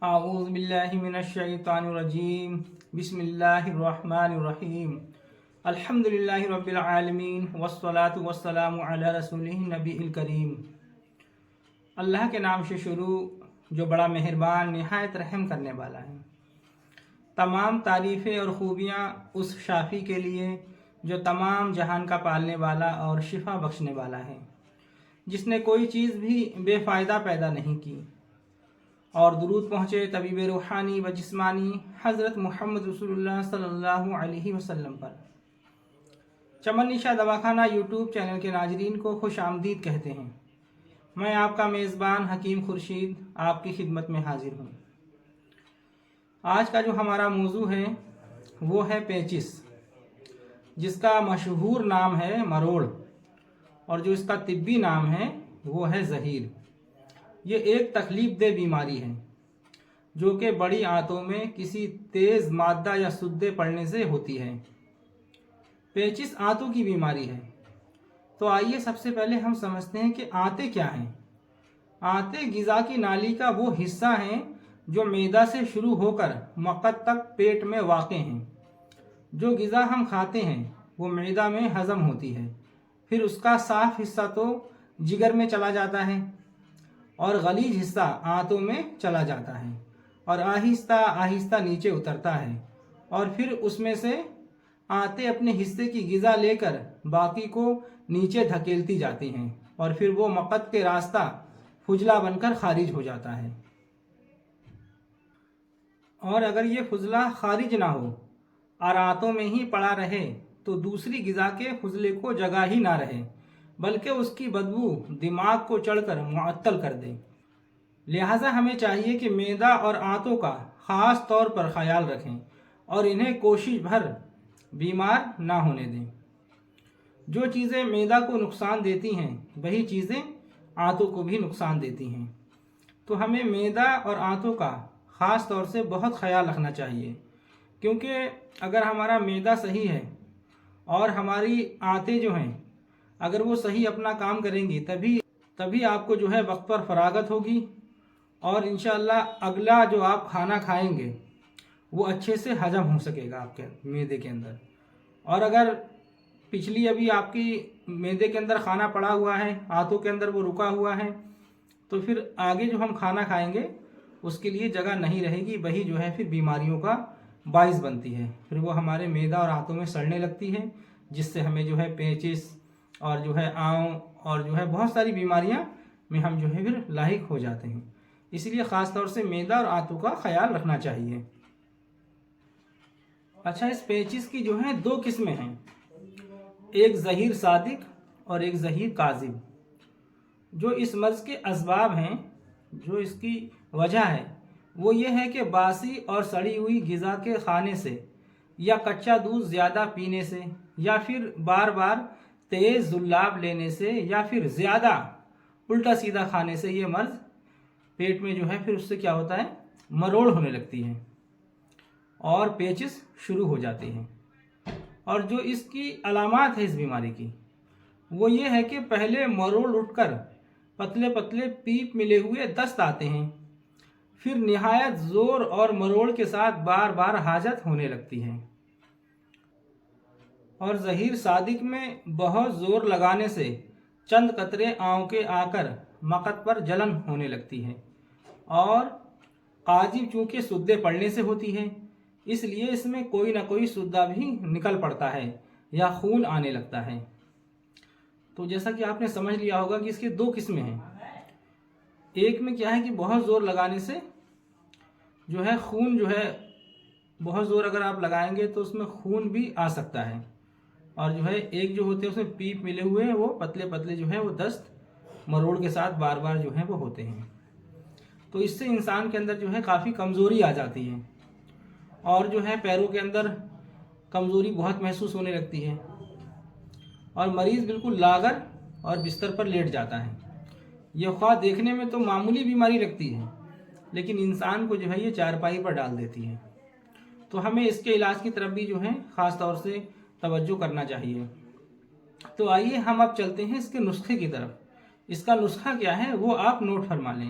اعوذ باللہ من الشیطان الرجیم بسم اللہ الرحمن الرحیم الحمدللہ رب العالمین والصلاة والسلام علی رسولہ النبی الکریم۔ اللہ کے نام سے شروع جو بڑا مہربان نہایت رحم کرنے والا ہے۔ تمام تعریفیں اور خوبیاں اس شافی کے لیے جو تمام جہان کا پالنے والا اور شفا بخشنے والا ہے، جس نے کوئی چیز بھی بے فائدہ پیدا نہیں کی، اور درود پہنچے طبیب روحانی و جسمانی حضرت محمد رسول اللہ صلی اللہ علیہ وسلم پر۔ چمن نشا دواخانہ یوٹیوب چینل کے ناظرین کو خوش آمدید کہتے ہیں۔ میں آپ کا میزبان حکیم خورشید آپ کی خدمت میں حاضر ہوں۔ آج کا جو ہمارا موضوع ہے وہ ہے پیچس، جس کا مشہور نام ہے مروڑ، اور جو اس کا طبی نام ہے وہ ہے زحیر۔ یہ ایک تکلیف دہ بیماری ہے جو کہ بڑی آنتوں میں کسی تیز مادہ یا سدے پڑنے سے ہوتی ہے۔ پیچس آنتوں کی بیماری ہے۔ تو آئیے سب سے پہلے ہم سمجھتے ہیں کہ آنتیں کیا ہیں۔ آنتیں غذا کی نالی کا وہ حصہ ہیں جو معدہ سے شروع ہو کر مقعد تک پیٹ میں واقع ہیں۔ جو غذا ہم کھاتے ہیں وہ معدہ میں ہضم ہوتی ہے، پھر اس کا صاف حصہ تو جگر میں چلا جاتا ہے اور غلیظ حصہ آنتوں میں چلا جاتا ہے اور آہستہ آہستہ نیچے اترتا ہے، اور پھر اس میں سے آنتیں اپنے حصے کی غذا لے کر باقی کو نیچے دھکیلتی جاتی ہیں، اور پھر وہ مقعد کے راستہ فضلہ بن کر خارج ہو جاتا ہے۔ اور اگر یہ فضلہ خارج نہ ہو اور آنتوں میں ہی پڑا رہے تو دوسری غذا کے فضلے کو جگہ ہی نہ رہے، بلکہ اس کی بدبو دماغ کو چڑھ کر معطل کر دے۔ لہٰذا ہمیں چاہیے کہ معدہ اور آنتوں کا خاص طور پر خیال رکھیں اور انہیں کوشش بھر بیمار نہ ہونے دیں۔ جو چیزیں معدہ کو نقصان دیتی ہیں وہی چیزیں آنتوں کو بھی نقصان دیتی ہیں۔ تو ہمیں معدہ اور آنتوں کا خاص طور سے بہت خیال رکھنا چاہیے، کیونکہ اگر ہمارا معدہ صحیح ہے اور ہماری آنتیں جو ہیں اگر وہ صحیح اپنا کام کریں گی تبھی آپ کو جو ہے وقت پر فراغت ہوگی، اور انشاءاللہ اگلا جو آپ کھانا کھائیں گے وہ اچھے سے ہضم ہو سکے گا آپ کے معدے کے اندر۔ اور اگر پچھلی ابھی آپ کی معدے کے اندر کھانا پڑا ہوا ہے، آنتوں کے اندر وہ رکا ہوا ہے، تو پھر آگے جو ہم کھانا کھائیں گے اس کے لیے جگہ نہیں رہے گی، وہی جو ہے پھر بیماریوں کا باعث بنتی ہے۔ پھر وہ ہمارے معدہ اور آنتوں میں سڑنے لگتی ہے، جس سے ہمیں جو ہے پیچس اور جو ہے آؤں اور جو ہے بہت ساری بیماریاں میں ہم جو ہے پھر لاحق ہو جاتے ہیں۔ اس لیے خاص طور سے معدہ اور آنتوں کا خیال رکھنا چاہیے۔ اچھا، اس پیچس کی جو ہے دو قسمیں ہیں، ایک زحیر صادق اور ایک زحیر کاذب۔ جو اس مرض کے اسباب ہیں، جو اس کی وجہ ہے وہ یہ ہے کہ باسی اور سڑی ہوئی غذا کے کھانے سے، یا کچا دودھ زیادہ پینے سے، یا پھر بار بار تیز زلاب لینے سے، یا پھر زیادہ الٹا سیدھا کھانے سے یہ مرض پیٹ میں جو ہے پھر اس سے کیا ہوتا ہے، مروڑ ہونے لگتی ہے اور پیچس شروع ہو جاتے ہیں۔ اور جو اس کی علامات ہے اس بیماری کی وہ یہ ہے کہ پہلے مروڑ اٹھ کر پتلے پتلے پیپ ملے ہوئے دست آتے ہیں، پھر نہایت زور اور مروڑ کے ساتھ بار بار حاجت ہونے لگتی ہے، اور زحیر صادق میں بہت زور لگانے سے چند قطرے آؤں کے آ کر مقعد پر جلن ہونے لگتی ہے، اور قاذب چونکہ سدے پڑنے سے ہوتی ہے اس لیے اس میں کوئی نہ کوئی سدہ بھی نکل پڑتا ہے یا خون آنے لگتا ہے۔ تو جیسا کہ آپ نے سمجھ لیا ہوگا کہ اس کی دو قسمیں ہیں۔ ایک میں کیا ہے کہ بہت زور لگانے سے جو ہے خون جو ہے بہت زور اگر آپ لگائیں گے تو اس میں خون بھی آ سکتا ہے، اور جو ہے ایک جو ہوتے ہیں اس میں پیپ ملے ہوئے ہیں، وہ پتلے پتلے جو ہے وہ دست مروڑ کے ساتھ بار بار جو ہے وہ ہوتے ہیں۔ تو اس سے انسان کے اندر جو ہے کافی کمزوری آ جاتی ہے، اور جو ہے پیروں کے اندر کمزوری بہت محسوس ہونے لگتی ہے، اور مریض بالکل لاغر اور بستر پر لیٹ جاتا ہے۔ یہ خواہ دیکھنے میں تو معمولی بیماری لگتی ہے لیکن انسان کو جو ہے یہ چارپائی پر ڈال دیتی ہے۔ تو ہمیں اس کے علاج کی طرف بھی جو ہے خاص طور سے توجہ کرنا چاہیے۔ تو آئیے ہم اب چلتے ہیں اس کے نسخے کی طرف۔ اس کا نسخہ کیا ہے وہ آپ نوٹ فرما لیں۔